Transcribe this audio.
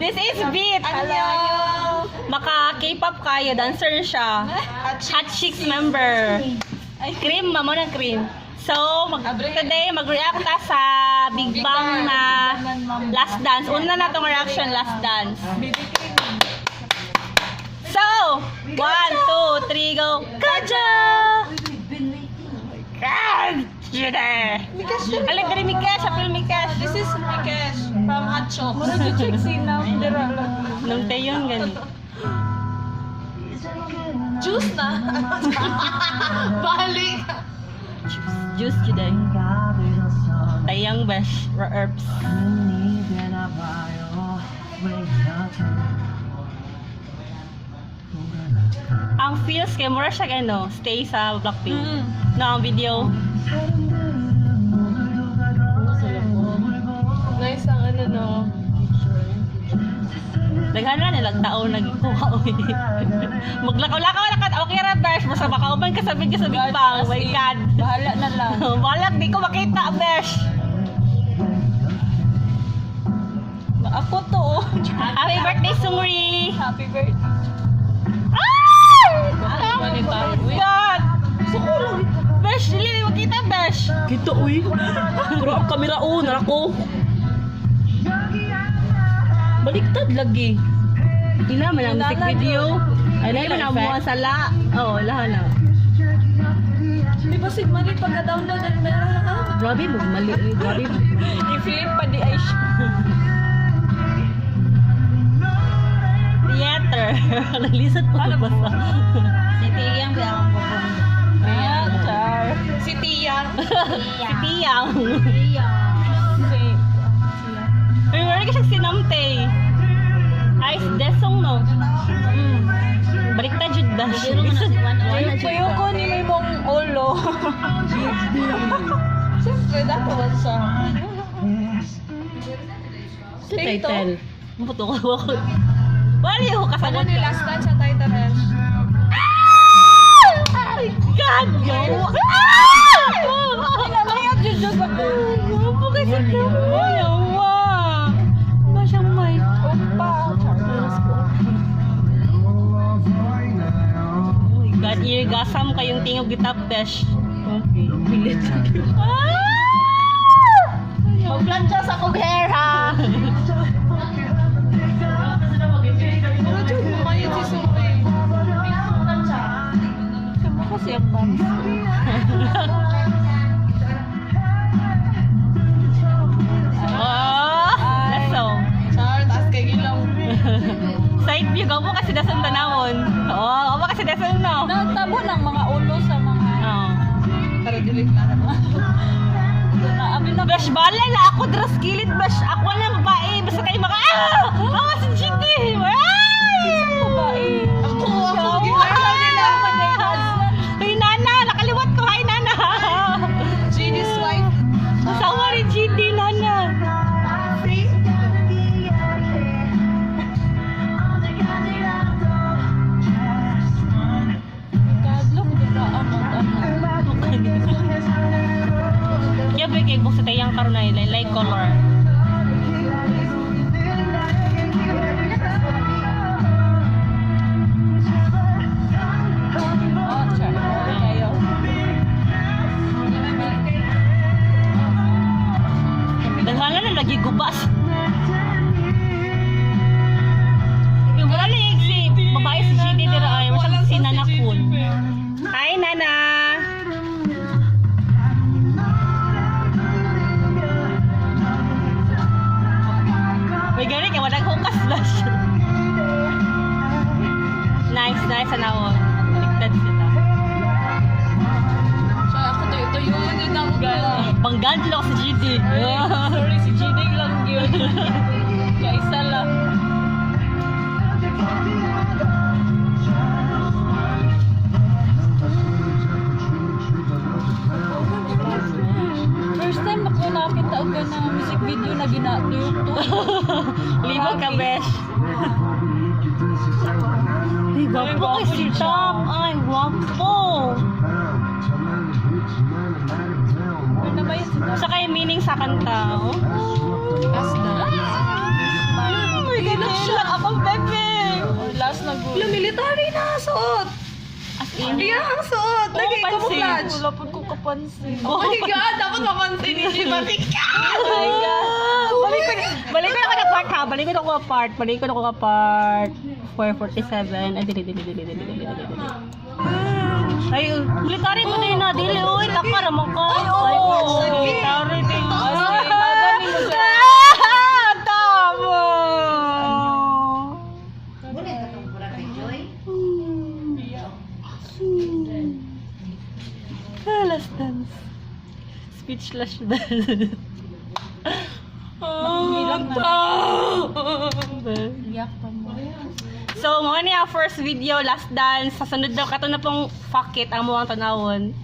This is Beat. Hello. Maka K-pop kayo, dancer siya. Hot Chicks member. Cream, mamo ng cream. So, today mag-react ta sa Big Bang na Last Dance. Una na tong reaction, Last Dance. So, 1, 2, 3, go. Kaja! God! Alam ka rin Mikesh, apil Mikesh. This is Mikesh from Hot Chocks. Muna to check sina. Nung tayon, gani. Juice na. Balik. Juice today. Tayang bash, herbs. Ang feels kay mura siya ano, stay sa Blackpink. No, ang video. Nice ang ano no. Daghan na nilang tao nagkuha uy. Maglakaw-lakaw na kat okay ra besh, basta makauban ka sa video sa Big Bang. My God. Bahala na lang. Bahala, di ko makita besh. Ako to. Happy birthday Sungri. Happy birthday. God! Besh, dili mo kita, Besh! Kita, uy. Pero ang kamera, narak ko. Baliktad lagi. Ina man ang music video. Ay, na man ang mga sala. Oo, lahat na. Di ba si Mali pagka-download at meron na? Grabe mo, mali. Grabe mo. I-flip pa di ay siya. Theater. Naglisod po ko basta. Si Tiyang bilang ko po. Ayan, char. Si Tiyang. Si Tiyang. Si... Uy, wala ka siyang sinamte. Ay, si Desong, no? Baliktad yun, Dash. Ayoko ni may mong ulo. Siyempre, dapat siya. Sa title. Maputo ko ako. Wali ako Ano kasabot ni ka. last dance sa title eh? Oh my God! Pinalayag yun dyan ba? Ano ka sa kamay? Awa! Ba siyang may... Opa. Oh my God, irigasam kayong tingog gitap, Besh. Okay. Bilit. Mag-plancha sa kong hair ha! Ano dyan? Kumayot si Sumay. Sama ko siyang bangs. Oh! Dasong. Char, taas kay Gilaw. Side view, gawa kasi dasong tanawon. Oo, gawa kasi dasong, no? Nagtabo ng mga ulo sa mga... Oo. Tara, delete na naman. Naamin na Besh, bala na ako, dras kilid, Besh. Ako lang babae, basta kayo maka... Awa si GT! babae. Ako, Yawa! ginagawa nila ako na yung husband. Uy, Nana! Nakaliwat ko, hi, Nana! Genius wife. Asawa rin GT, Nana! Kadlok, diba amot ano. Kaya ba kayo sa tayang karoon na nila, light color. Oh, char. Ayaw. Daghala na lagi gubas. Yung wala na yung si babae si GT dira ay masang si Nana Kun. Hi, Nana! May gani kaya walang hukas flash. Nice, nice anawon. Baliktad sila. Char, ako tuyo yun ang gala. Panggadlo ako sa GD. Sorry, si Jiding lang yun. Kaisa lang. First time ako nakakita og na music video na gina-tuyok to. Libo ka, besh. Ay, gwapo kay si Tom. Ay, gwapo. Ano na ba yun? Sa kay meaning sa kanta. Oh. As na. Oh my gosh. suot. Iya ang suot. Lagi pansin. camouflage. Wala po ko kapansin. Oh my God, dapat mapansin ni G. Batik ka. Balik ko na ka part ha. Balik ko na ko part. Balik ko na ko part. 447. Ay, dili. Ay, military mo na yun na. Dili, uy. Takar mo ka. Ay, oo. Military din. Tama. Last dance. Speechless dance. Iyak pa mo. So, mo ni ang first video, last dance. Sa sunod daw kato na pong fuck it ang muwang tanawon.